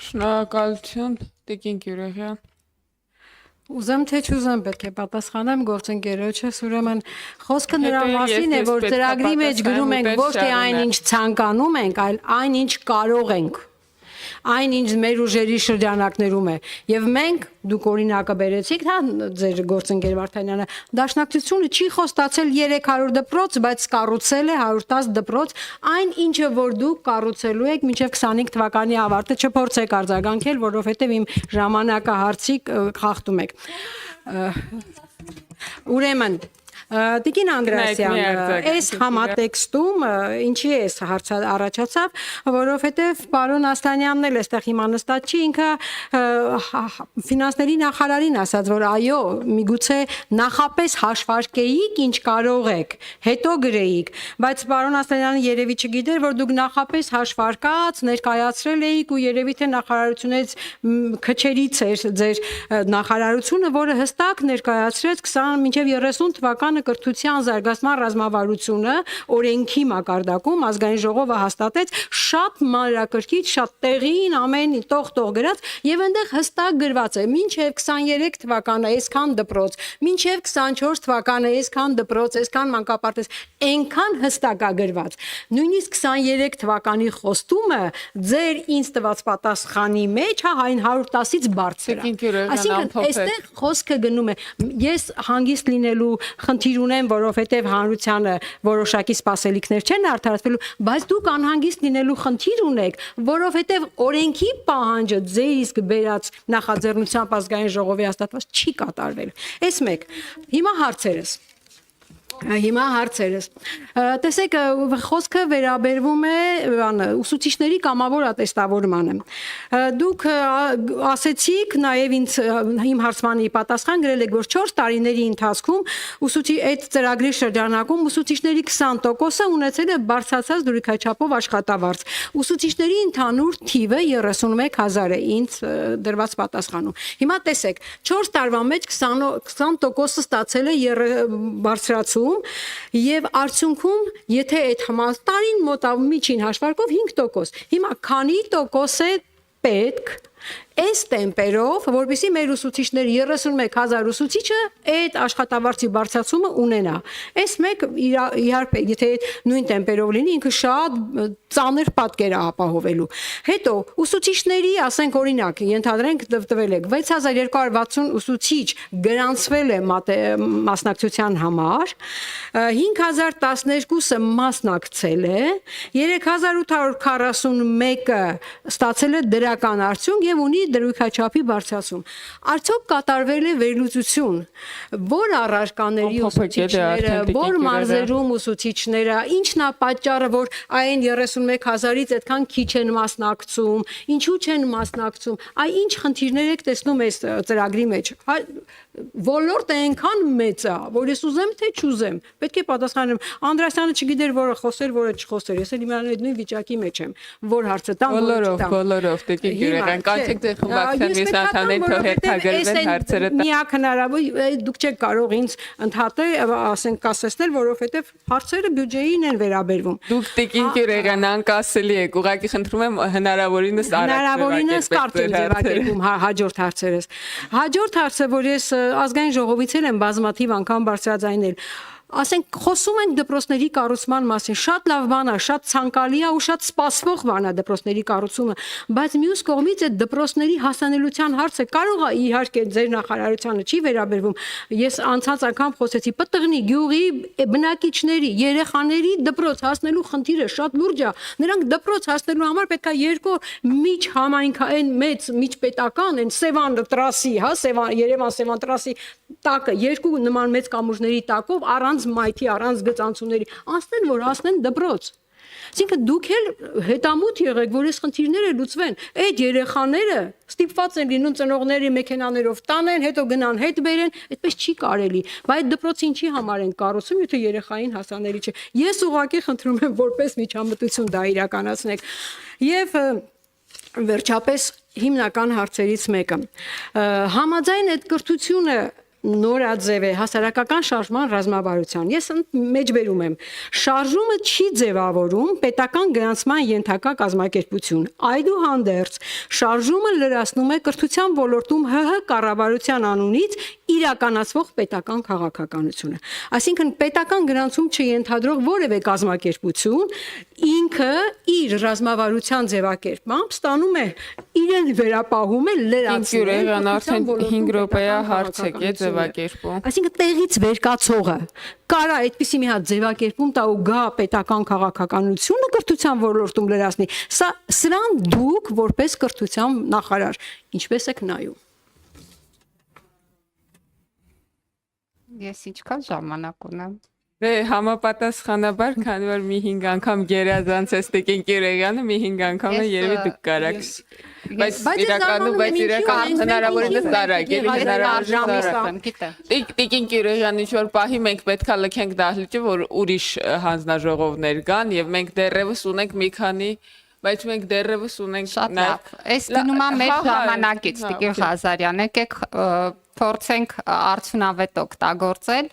Շնորհակալություն, Տիկին Գյուրեղյան։ Ուզեմ թե չուզեմ պետք է պատասխանեմ գործընկերոջս, ուրեմն խոսքը նրա մասին է, որ ծրագրի մեջ գրում ենք ոչ թե այնինչ ցանկանում ենք, այլ այնինչ կարող ենք։ Այնինչ մեր ուժերի շրջանակներում է։ Եվ մենք, դուք օրինակը բերեցիք, հա, ձեր գործընկեր Վարդանյանը, դաշնակցությունը չի խոստացել 300 դպրոց, բայց կառուցել է 110 դպրոց, այն ինչը որ դուք կառուցելու եք մինչև 25 թվականի ավարտը չփորձեք արձագանքել, որովհետև իմ ժամանակահարցի խախտում եք։ Ուրեմն Տիկին Անդրեասյան, այս համատեքստում ինչի է հարց առաջացավ, որովհետև պարոն Աստանյանն էլ այստեղ հիմա նստած չի, ինքը ֆինանսների նախարարին ասաց, որ այո, միգուցե նախապես հաշվարկեիք, ինչ կարող եք, հետո գրեիք, բայց պարոն Աստանյանը երևի չգիտեր, որ դուք նախապես հաշվարկած ներկայացրել էիք ու երևի թե նախարարությունից քչերից էր ձեր նախարարությունը, որը հստակ ներկայացրեց 20 մինչև 30 թվականը կրթության զարգացման ռազմավարությունը օրենքի մակարդակում ազգային ժողովը հաստատեց շատ մանրակրկիտ, շատ տեղին ամեն տող գրած եւ այնտեղ հստակ գրված է մինչեւ 23 թվականը այսքան դպրոց, մինչեւ 24 թվականը այսքան դպրոց, այսքան մանկապարտեզ, այնքան հստակ է գրված։ Նույնիսկ 23 թվականի խոստումը ձեր ինձ տված պատասխանի մեջ այն 110-ից բարձր է։ Այսինքն այստեղ խոսքը գնում է ես հանգիստ լինելու խնդիր ունեմ, որովհետև հանրությանը որոշակի սպասելիքներ չեն արդարացվելու, բայց դուք անհանգիստ լինելու խնդիր ունեք, որովհետև օրենքի պահանջը ձեր իսկ բերած նախաձեռնությամբ ազգային ժողովի հաստատված չի կատարվել։ Այս մեկ։ Հիմա հարցերս։ Տեսեք, խոսքը վերաբերվում է ուսուցիչների կամավոր ատեստավորմանը։ Դուք ասեցիք, նաև իմ հարցմանի պատասխան գրել եք, որ 4 տարիների ընթացքում այդ ծրագրի շրջանակում ուսուցիչների 20%-ը ունեցել է բարձրացած դրույքաչափով աշխատավարձ։ Ուսուցիչների ընդհանուր թիվը 31000 է ինձ դրված պատասխանում։ Հիմա տեսեք, 4 տարվա մեջ 20% ստացել է բարձրացում եւ արդյունքում եթե այդ համատարին մոտ միջին հաշվարկով 5%, հիմա քանի տոկոս է պետք այս տեմպերով, որպեսզի մեր ուսուցիչներ 31000 ուսուցիչը այդ աշխատավարձի բարձրացումը ունենա։ Այս մեկ իհարկե, եթե նույն տեմպերով լինի, ինքը շատ ծանր պատկեր է ապահովելու։ Հետո ուսուցիչների, ասենք օրինակ, ենթադրենք տվել եք 6260 ուսուցիչ գրանցվել է մասնակցության համար, 5012-ը մասնակցել է, 3841-ը ստացել է դրական արդյունք եւ ունի դրույքաչափի բարձրացում։ Արդյոք կատարվել է վերլուծություն, որ առարկաների ուսուցիչները, որ մարզերում ուսուցիչները, ինչն է պատճառը, որ այն 31000-ից այդքան քիչ են մասնակցում, ինչու չեն մասնակցում, այ ինչ խնդիրներ եք տեսնում այս ծրագրի մեջ։ Ոլորտը այնքան մեծ է, որ ես ուզեմ թե չուզեմ, պետք է պատասխանեմ։ Անդրեասյանը չգիտեր որը խոսեր, որը չխոսեր։ Ես էլ իմանալ նույն վիճակի մեջ եմ, որ հարցը տամ, բոլորով, Տիկին Գյուրեղյան, կանչեք ձեր խմբակցության մյուս անդամներին թող հետագրվեն հարցերը։ Միակ հնարավոր դուք չեք կարող ինձ ընդհատել, ասենք կասեցնել, որովհետև հարցերը բյուջեին են վերաբերվում։ Դուք Տիկին Գյուրեղյան անկասելի եք, ուղղակի խնդրում եմ հնարավորինս կարճ ձևակերպում հաջորդ հարցերս։ Հաջորդ հարցը, որ ես ազգային ժողովից եմ բազմաթիվ անգամ բարձրաձայնել, ասենք խոսում ենք դպրոցների կառուցման մասին, շատ լավ բան է, շատ ցանկալի է ու շատ սպասվող բան է դպրոցների կառուցումը, բայց մյուս կողմից այդ դպրոցների հասանելիության հարցը կարող է իհարկե ձեր նախարարությանը չի վերաբերվում։ Ես անցած անգամ խոսեցի Պտղնի գյուղի բնակիչների, երեխաների դպրոց հասնելու խնդիրը շատ լուրջ է։ Նրանք դպրոց հասնելու համար պետք է երկու միջ համայնքային մեծ միջպետական այն Սևան տրասի, հա, Երևան-Սևան տրասի տակը երկու նման մեծ կամուրջների տակով առանց մայթի, առանց գծանցումների, անցնեն, որ հասնեն դպրոց։ Այսինքն դուք էլ հետամուտ եղեք, որ այս խնդիրները լուծվեն։ Այդ երեխաները ստիպված են լինում ծնողների մեքենաներով տանեն, հետո գնան հետ բերեն, այդպես չի կարելի։ Բայց դպրոցը ինչի համար են կառուցում, եթե երեխային հասանելի չէ։ Ես ուղղակի խնդրում եմ որպես միջամտություն դա իրականացնեք։ Եվ վերջապես հիմնական հարցերից մեկը։ Համաձայն այդ կրթությունը նորաձև է հասարակական շարժման ռազմավարության։ Ես մեջբերում եմ, շարժումը չի ձևավորում պետական գրանցման ենթակա կազմակերպություն։ Այդուհանդերձ, շարժումը լրացնում է կրթության ոլորտում ՀՀ կառավարության անունից իրականացվող պետական քաղաքականությունը։ Այսինքն պետական գրանցում չենթադրող որևէ կազմակերպություն ինքը իր ռազմավարության ձևակերպմամբ ստանում է իրեն վերապահում է լրացնում արդեն 5 րոպեա հարց եք ձևակերպում։ Այսինքն տեղից վերկացողը կարա այդպիսի մի հատ ձևակերպում տա ու գա պետական քաղաքականությունը կրթության ոլորտում լրացնի։ Սրան դուք որպես կրթության նախարար ինչպես եք նայում։ Ես ինչքան ժամանակ ունեմ։ Դե համապատասխանաբար, քանի որ մի 5 անգամ գերազանցես Տիկին Կիրեյանը, մի 5 անգամ է երևի դուք կարաք։ Բայց իրականում հնարավորինս տարակ, Տիկին Կիրեյանը ինչ-որ պահի մենք պետքա լքենք դահլիճը, որ ուրիշ հանձնաժողովներ կան եւ մենք դեռևս ունենք մի քանի, բայց մենք դեռևս ունենք շատ լավ։ Այս գնում է մեր ժամանակից Տիկին Ղազարյան, եկեք փորձենք արդյունավետ օգտագործել։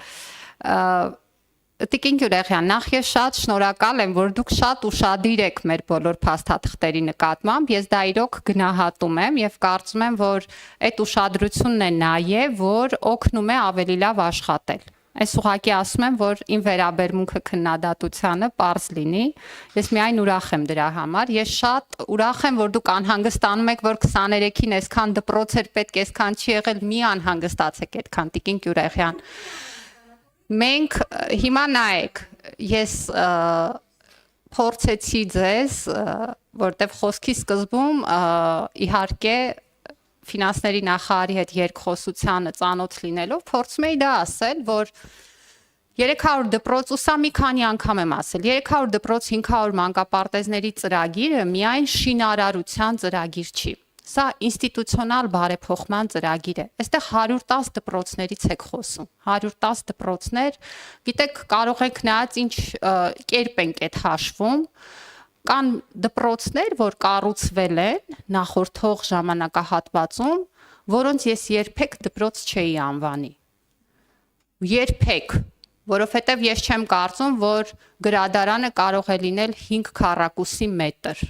Տիկին Կիրեյան, նախ ես շատ շնորհակալ եմ, որ դուք շատ ուշադիր եք մեր բոլոր փաստաթղթերի նկատմամբ։ Ես դա իրոք գնահատում եմ եւ կարծում եմ, որ այդ ուշադրությունն է նաեւ, որ օգնում է ավելի լավ աշխատել։ Այս ուղղակի ասում եմ, որ իմ վերաբերմունքը քննադատությանը པարզ լինի։ Ես միայն ուրախ եմ դրա համար։ Ես շատ ուրախ եմ, որ դուք անհանգստանում եք, որ 23-ին այսքան դպրոց էր պետք, այսքան չի եղել, մի անհանգստացեք այդքան, Տիկին Կիրեյան։ Մենք հիմա նայեք, ես փորձեցի ձեզ, որտեվ խոսքի սկզբում իհարկե ֆինանսների նախարարի հետ երկխոսությանը ծանոթ լինելով փորձում էի դա ասել, որ 300 դպրոց, ու սա մի քանի անգամ եմ ասել, 300 դպրոց 500 մանկապարտեզների ծրագիրը միայն շինարարության ծրագիր չի։ Սա ինստիտուցիոնալ բարեփոխման ծրագիր է։ Այստեղ 110 դպրոցներից եք խոսում։ 110 դպրոցներ, գիտեք, կարող եք նայած ինչ կերպ ենք այդ հաշվում։ Կան դպրոցներ, որ կառուցվել են նախորդող ժամանակահատվածում, որոնց ես երբեք դպրոց չէի անվանի։ Երբեք, որովհետև ես չեմ կարծում, որ գրադարանը կարող է լինել 5 քառակուսի մետր։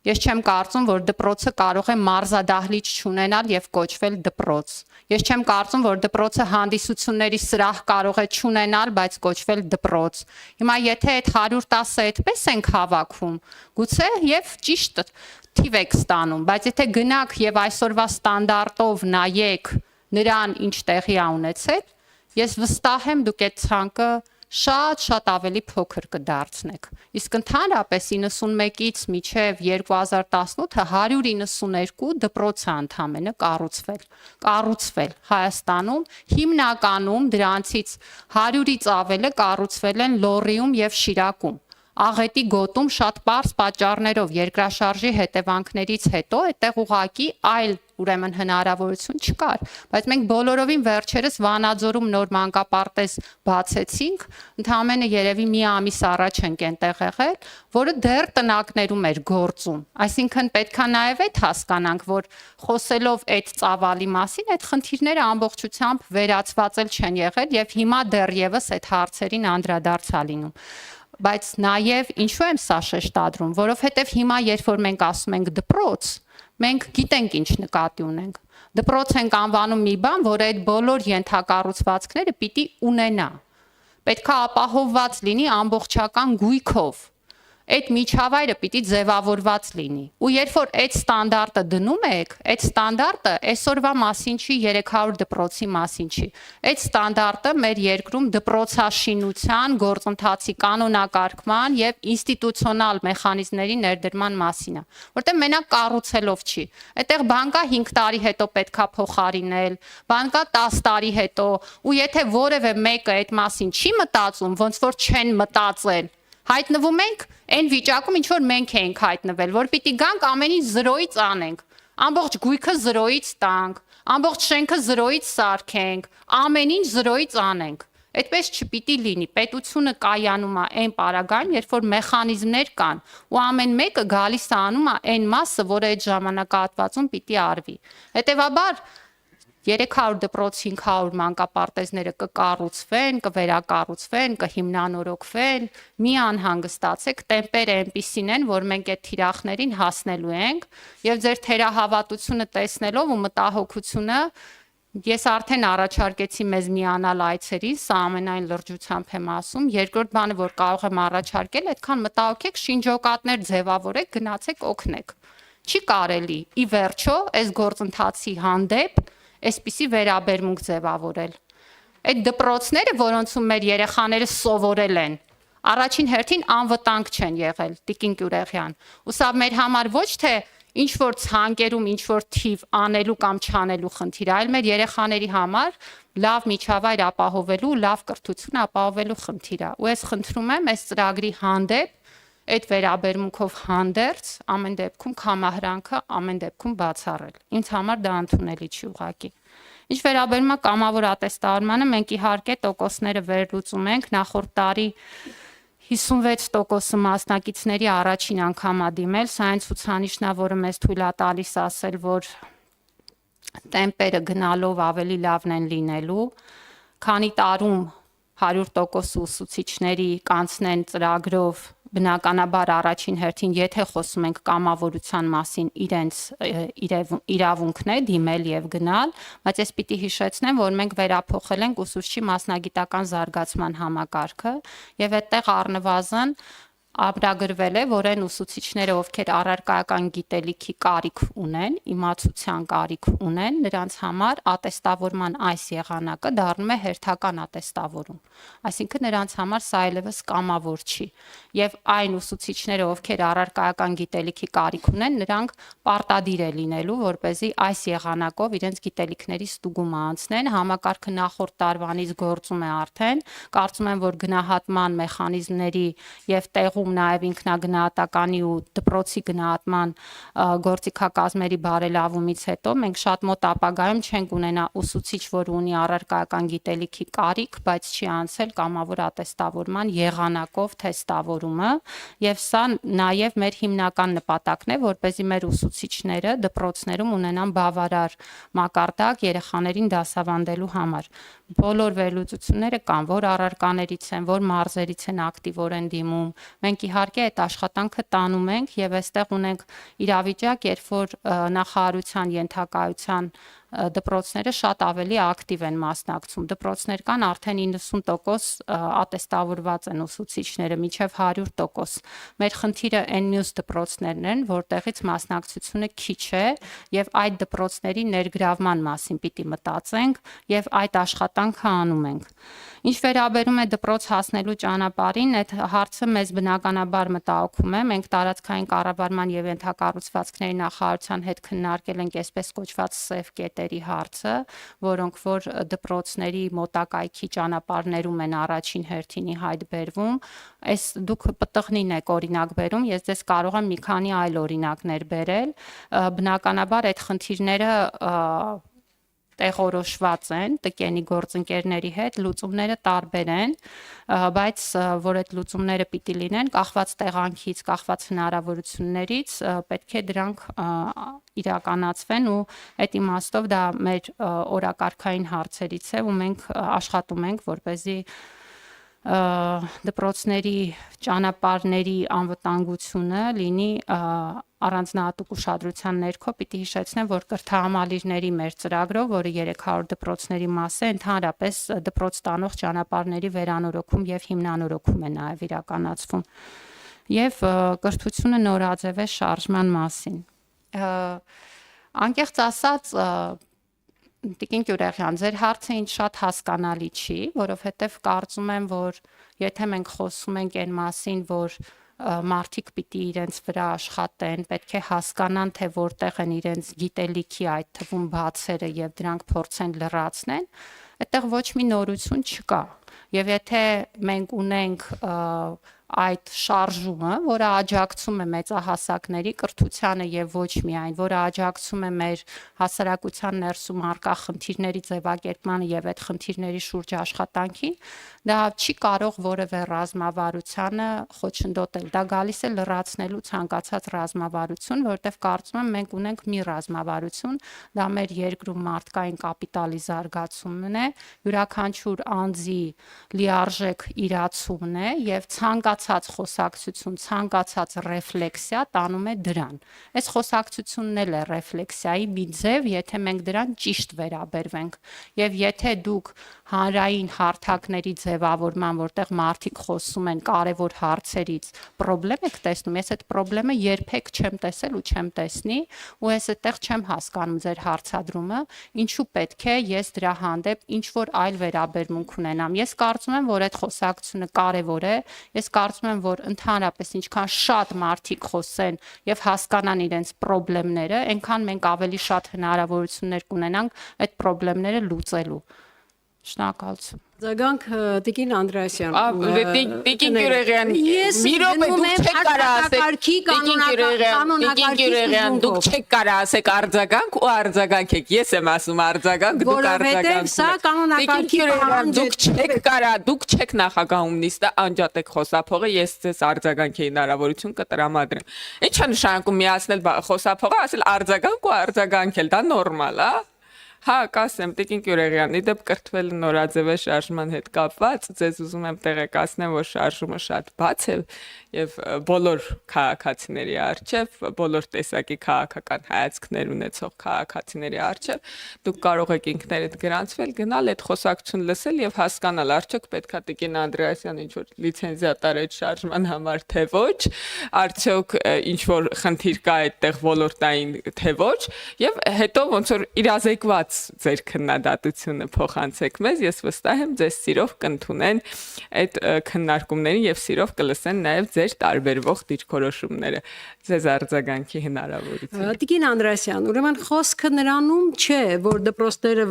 Ես չեմ կարծում, որ դպրոցը կարող է մարզադահլիճ չունենալ եւ կոչվել դպրոց։ Ես չեմ կարծում, որ դպրոցը հանդիսությունների սրահ կարող է չունենալ, բայց կոչվել դպրոց։ Հիմա եթե այդ 110-ը այդպես ենք հավաքում, գուցե եւ ճիշտ թիվ եք ստանում, բայց եթե գնաք եւ այսօրվա ստանդարտով նայեք նրան ինչ տեղի ա ունեցել, ես վստահ եմ դուք այդ ցանկը շատ ավելի փոքր կդարձնեք։ Իսկ ընդհանրապես 91-ից մինչև 2018-ը 192 դպրոց է ընդամենը կառուցվել Հայաստանում, հիմնականում դրանցից 100-ից ավելը կառուցվել են Լոռիում եւ Շիրակում։ Աղետի գոտում շատ པարզ պատճառներով երկրաշարժի հետևանքներից հետո այդտեղ ուղակի այլ ուրեմն հնարավորություն չկար, բայց մենք բոլորովին վերջերս Վանաձորում նոր մանկապարտեզ բացեցինք, ընդամենը երևի մի ամիս առաջ ենք այնտեղ եղել, որը դեռ տնակներում էր գործում։ Այսինքն պետքա նաև այդ հասկանանք, որ խոսելով այդ ծավալի մասին, այդ խնդիրները ամբողջությամբ վերացված չեն եղել եւ հիմա դեռևս այդ հարցերին անդրադարձ է լինում։ Բայց նաև ինչու եմ սա շեշտադրում, որովհետև հիմա երբ որ մենք ասում ենք դպրոց, մենք գիտենք ինչ նկատի ունենք։ Դպրոց ենք անվանում մի բան, որ այդ բոլոր ենթակառուցվածքները պիտի ունենա։ Պետքա ապահովված լինի ամբողջական գույքով։ Այդ միջավայրը պիտի ձևավորված լինի։ Ու երբ որ այդ ստանդարտը դնում եք, այդ ստանդարտը այսօրվա մասին չի, 300 դպրոցի մասին չի։ Այդ ստանդարտը մեր երկրում դպրոցաշինության, գործընթացի կանոնակարգման եւ ինստիտուցիոնալ մեխանիզմների ներդրման մասին է, որտեղ մենակ կառուցելով չի։ Այդտեղ բան կա 5 տարի հետո պետքա փոխարինել, բան կա 10 տարի հետո, ու եթե որևէ մեկը այդ մասին չի մտածում, ոնց որ չեն մտածել, հայտնվում ենք այն վիճակում, ինչ որ մենք էինք հայտնվել, որ պիտի գանք ամեն ինչ 0-ից անենք, ամբողջ գույքը 0-ից տանք, ամբողջ շենքը 0-ից սարքենք, ամեն ինչ 0-ից անենք։ Այդպես չպիտի լինի։ Պետությունը կայանում է այն պարագայում, երբ որ մեխանիզմներ կան, ու ամեն մեկը գալիս է անում է այն մասը, որը այդ ժամանակահատվածում պիտի արվի։ Հետևաբար 300 դպրոց 500 մանկապարտեզները կկառուցվեն, կվերակառուցվեն, կհիմնանորոգվեն, մի անհանգստացեք, տեմպերը այնպիսին են, որ մենք այդ թիրախներին հասնելու ենք եւ ձեր թերահավատությունը տեսնելով ու մտահոգությունը ես արդեն առաջարկեցի մեզ միանալ այցերի, սա ամենայն լրջությամբ եմ ասում, երկրորդ բանը, որ կարող եմ առաջարկել, այդքան մտահոգեք, շինջոկատներ ձևավորեք, գնացեք օգնեք։ Չի կարելի ի վերջո այս գործընթացի հանդեպ այսպիսի վերաբերմունք ձևավորել։ Այդ դպրոցները, որոնցում մեր երեխաները սովորել են, առաջին հերթին անվտանգ չեն եղել, Տիկին Գյուրեղյան։ Ու սա մեր համար ոչ թե ինչ որ ցանկերում ինչ որ թիվ անելու կամ չանելու խնդիր, այլ մեր երեխաների համար լավ միջավայր ապահովելու, լավ կրթություն ապահովելու խնդիր է։ Ու ես խնդրում եմ այս ծրագրի հանդեպ այդ վերաբերմունքով հանդերձ ամեն դեպքում կամահրանքը ամեն դեպքում բացառել։ Ինձ համար դա ընդունելի չի ուղղակի։ Ինչ վերաբերում է կամավոր ատեստավորմանը, մենք իհարկե տոկոսները վերլուծում ենք, նախորդ տարի 56% մասնակիցների առաջին անգամ ա դիմել, սա այն ցուցանիշն է, որը մեզ թույլ է տալիս ասել, որ տեմպերը գնալով ավելի լավն են լինելու, քանի տարում 100% ուսուցիչների կանցնեն ծրագրով բնականաբար առաջին հերթին, եթե խոսում ենք կամավորության մասին, իրենց իրավունքն է դիմել եւ գնալ, բայց ես պիտի հիշեցնեմ, որ մենք վերափոխել ենք ուսուցչի մասնագիտական զարգացման համակարգը եւ այդտեղ առնվազն ամրագրվել է, որ այն ուսուցիչները, ովքեր առարկայական գիտելիքի կարիք ունեն, իմացության կարիք ունեն, նրանց համար ատեստավորման այս եղանակը դառնում է հերթական ատեստավորում։ Այսինքն նրանց համար սա այլևս կամավոր չի։ Եվ այն ուսուցիչները, ովքեր առարկայական գիտելիքի կարիք ունեն, նրանք պարտադիր է լինելու, որպեսզի այս եղանակով իրենց գիտելիքների ստուգումը անցնեն, համակարգը նախորդ տարվանից գործում է արդեն, կարծում եմ, որ գնահատման մեխանիզմների եւ տեղում նաև ինքնագնահատականի ու դպրոցի գնահատման գործիքակազմերի բարելավումից հետո մենք շատ մոտ ապագայում չենք ունենա ուսուցիչ, որ ունի առարկայական գիտելիքի կարիք, բայց չի անցել կամավոր ատեստավորման եղանակով թեստավորումը, եւ սա նաև մեր հիմնական նպատակն է, որպեսզի մեր ուսուցիչները դպրոցներում ունենան բավարար մակարդակ երեխաներին դասավանդելու համար։ Բոլոր վերլուծությունները կան, որ առարկաներից են, որ մարզերից են ակտիվորեն դիմում։ Մենք իհարկե այդ աշխատանքը տանում ենք եւ այստեղ ունենք իրավիճակ, երբ որ նախարարության ենթակայության դպրոցները շատ ավելի ակտիվ են մասնակցում։ Դպրոցներ կան արդեն 90% ատեստավորված են ուսուցիչները, մինչև 100%։ Մեր խնդիրը այն մյուս դպրոցներն են, որտեղից մասնակցությունը քիչ է եւ այդ դպրոցների ներգրավման մասին պիտի մտածենք եւ այդ աշխատանքը անում ենք։ Ինչ վերաբերում է դպրոց հասնելու ճանապարհին, այդ հարցը մեզ բնականաբար մտահոգում է։ Մենք տարածքային կառավարման եւ ենթակառուցվածքների նախարարության հետ քննարկել ենք այսպես կոչված սև կետերի հարցը, որոնք որ դպրոցների մոտակայքի ճանապարհներում են առաջին հերթին ի հայտ բերվում։ Այս դուք ՊՏՂ-նին եք օրինակ բերում, ես ձեզ կարող եմ մի քանի այլ օրինակներ բերել։ Բնականաբար այդ խնդիրները տեղորոշված են տկենի գործընկերների հետ, լուծումները տարբեր են, բայց որ այդ լուծումները պիտի լինեն կախված տեղանքից, կախված հնարավորություններից, պետք է դրանք իրականացվեն ու այդ իմաստով դա մեր օրակարգային հարցերից է ու մենք աշխատում ենք, որպեսզի դպրոցների ճանապարհների անվտանգությունը լինի առանձնահատուկ ուշադրության ներքո, պիտի հիշեցնեմ, որ կրթահամալիրների մեր ծրագրով, որը 300 դպրոցների մաս է, ընդհանրապես դպրոց տանող ճանապարհների վերանորոգում եւ հիմնանորոգում է նաեւ իրականացվում։ Եվ կրթությունը նորաձև է շարժման մասին։ Անկեղծ ասած, Տիկին Գյուրեղյան, ձեր հարցը ինձ շատ հասկանալի չի, որովհետև կարծում եմ, որ եթե մենք խոսում ենք այն մասին, որ մարդիկ պիտի իրենց վրա աշխատեն, պետք է հասկանան, թե որտեղ են իրենց գիտելիքի, այդ թվում բացերը եւ դրանք փորձեն լրացնեն, այդտեղ ոչ մի նորություն չկա։ Եվ եթե մենք ունենք այդ շարժումը, որը աջակցում է մեծահասակների կրթությանը եւ ոչ միայն, որը աջակցում է մեր հասարակության ներսում արկա խնդիրների ձևակերպմանը եւ այդ խնդիրների շուրջ աշխատանքին, դա չի կարող որևէ ռազմավարությանը խոչընդոտել։ Դա գալիս է լրացնելու ցանկացած ռազմավարություն, որտեղ կարծում եմ մենք ունենք մի ռազմավարություն, դա մեր երկրում մարդկային կապիտալի զարգացումն է, յուրաքանչյուր անձի լիարժեք իրացումն է եւ ցանկացած խոսակցություն, ցանկացած ռեֆլեքսիա տանում է դրան։ Այս խոսակցությունն էլ է ռեֆլեքսիայի մի ձև, եթե մենք դրան ճիշտ վերաբերվենք եւ եթե դուք հանրային հարթակների ձևավորման, որտեղ մարդիկ խոսում են կարևոր հարցերից, խնդրեմ եք տեսնում, ես այդ խնդրեմը երբեք չեմ տեսել ու չեմ տեսնի, ու ես այդտեղ չեմ հասկանում ձեր հարցադրումը, ինչու պետք է ես դրա հանդեպ ինչ որ այլ վերաբերմունք ունենամ։ Ես կարծում եմ, որ այդ խոսակցությունը կարևոր է, ես կարծում եմ, որ ընդհանրապես ինչքան շատ մարդիկ խոսեն եւ հասկանան իրենց խնդիրները, այնքան մենք ավելի շատ հնարավորություններ կունենանք այդ խնդիրները լուծելու։ Շնորհակալություն։ Ձագանք Տիկին Անդրեասյան։ Տիկին Գյուրեգյան, մի րոպե դուք չեք կարող ասեք, Տիկին Գյուրեգյան, դուք չեք կարող ասեք արձագանք ու արձագանք եք։ Ես եմ ասում արձագանք, դուք արձագանք։ Սա կանոնակարգի պահանջ է։ Դուք չեք նախագահում նիստը անջատեք խոսափողը, ես ձեզ արձագանքի հնարավորություն կտրամադրեմ։ Ինչ է նշանակում միացնել խոսափողը, ասել արձագանք ու արձագանքել, դա նորմալ է։ Հա, կասեմ, Տիկին Գյուրեգյան, իդեպ կրթվել նորաձև շարժման հետ կապված, ձեզ ուզում եմ տեղեկացնել, որ շարժումը շատ բաց է եւ բոլոր քաղաքացիների արչեւ, բոլոր տեսակի քաղաքական հայացքներ ունեցող քաղաքացիների արչեւ, դուք կարող եք ինքներդ գրանցվել, գնալ այդ խոսակցություն լսել եւ հասկանալ, արդյոք պետքա Տիկին Անդրեասյան ինչ որ լիցենզիա տար այդ շարժման համար թե ոչ, արդյոք ինչ որ խնդիր կա այդտեղ ոլորտային թե ոչ, եւ հետո ոնց որ իրազեկված ձեր քննադատությունը փոխանցեք մեզ, ես վստահ եմ ձեզ սիրով կընդունեն այդ քննարկումներին եւ սիրով կլսեն նաեւ ձեր տարբերվող դիրքորոշումները, ձեզ արձագանքի հնարավորություն։ Տիկին Անդրեասյան, ուրեմն խոսքը նրանում չէ, որ դպրոցները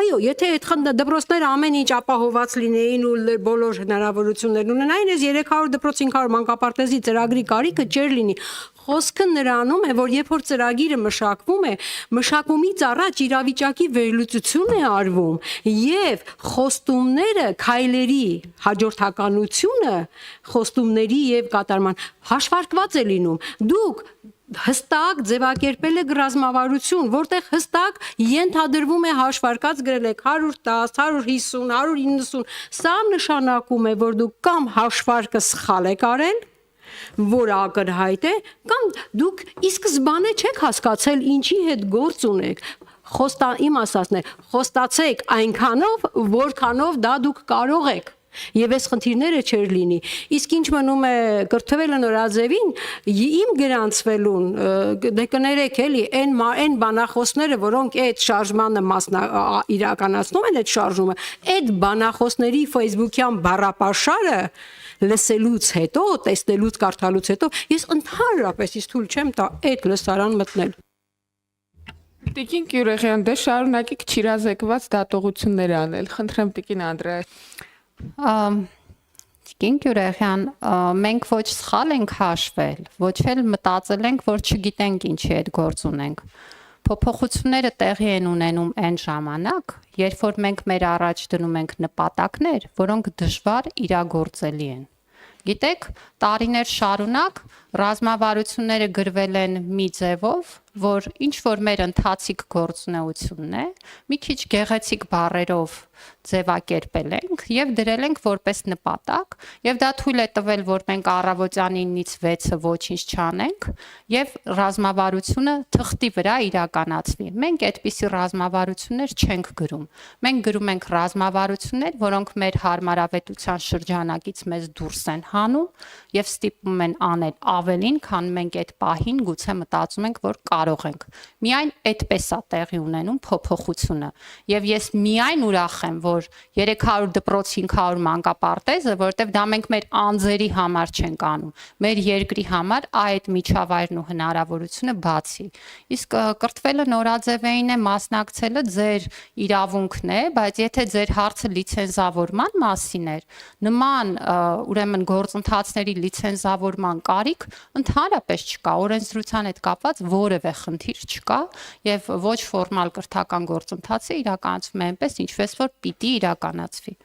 այո, եթե այդ դպրոցները ամեն ինչ ապահոված լինեին ու բոլոր հնարավորություններն ունենային, այս 300 դպրոց 500 մանկապարտեզի ծրագրի կարիքը չէր լինի։ Խոսքը նրանում է, որ երբ որ ծրագիրը մշակվում է, մշակումից առաջ իրավիճակի վերլուծություն է արվում եւ խոստումները, քայլերի հաջորդականությունը, խոստումների եւ կատարման հաշվարկված է լինում։ Դուք հստակ ձևակերպել եք ռազմավարություն, որտեղ հստակ ենթադրվում է հաշվարկած գրել եք 110, 150, 190, սա նշանակում է, որ դուք կամ հաշվարկը սխալ եք արել, որը ակնհայտ է, կամ դուք ի սկզբանե չեք հասկացել ինչի հետ գործ ունեք։ Իմ ասածն է, խոստացեք այնքանով, որքանով դա դուք կարող եք։ Եվ այս խնդիրները չեր լինի։ Իսկ ինչ մնում է կրթվելը նորաձևին, իմ գրանցվելուն, դե կներեք էլի, այն բանախոսները, որոնք այդ շարժմանը իրականացնում են այդ շարժումը, այդ բանախոսների Facebook-յան բառապաշարը լսելուց հետո, տեսնելուց, կարդալուց հետո, ես ընդհանրապես ես թույլ չեմ տա այդ լսարան մտնել։ Տիկին Գյուրեգյան, դե շարունակեք չիրազեկված դատողություններ անել։ Խնդրեմ Տիկին Անդրեաս։ Տիկին Գյուրեգյան, մենք ոչ սխալ ենք հաշվել, ոչ էլ մտածել ենք, որ չգիտենք ինչի հետ գործ ունենք։ Փոփոխությունները տեղի են ունենում այն ժամանակ, երբ որ մենք մեր առաջ դնում ենք նպատակներ, որոնք դժվար իրագործելի են։ Գիտեք, տարիներ շարունակ ռազմավարությունները գրվել են մի ձևով, որ ինչ որ մեր ընթացիկ գործունեությունն է, մի քիչ գեղեցիկ բառերով ձևակերպել ենք եւ դրել ենք որպես նպատակ, եւ դա թույլ է տվել, որ մենք առավոտյան 9-ից 6-ը ոչինչ չանենք եւ ռազմավարությունը թղթի վրա իրականացվի։ Մենք այդպիսի ռազմավարություններ չենք գրում։ Մենք գրում ենք ռազմավարություններ, որոնք մեր հարմարավետության շրջանակից մեզ դուրս են հանում եւ ստիպում են անել ավելին, քան մենք այդ պահին գուցե մտածում ենք, որ կարող ենք։ Միայն այդպես է տեղի ունենում փոփոխությունը։ Եվ ես միայն ուրախ եմ, որ 300 դպրոց 500 մանկապարտեզը, որովհետև դա մենք մեր անձերի համար չենք անում, մեր երկրի համար այդ միջավայրն ու հնարավորությունը բացի։ Իսկ կրթվելը նորաձևային է, մասնակցելը ձեր իրավունքն է, բայց եթե ձեր հարցը լիցենզավորման մասին էր, նման ուրեմն գործընթացների լիցենզավորման կարիք ընդհանրապես չկա, օրենսդրության հետ կապված որևէ խնդիր չկա եւ ոչ ֆորմալ կրթական գործընթացը իրականացվում է այնպես, ինչպես որ պիտի իրականացվի։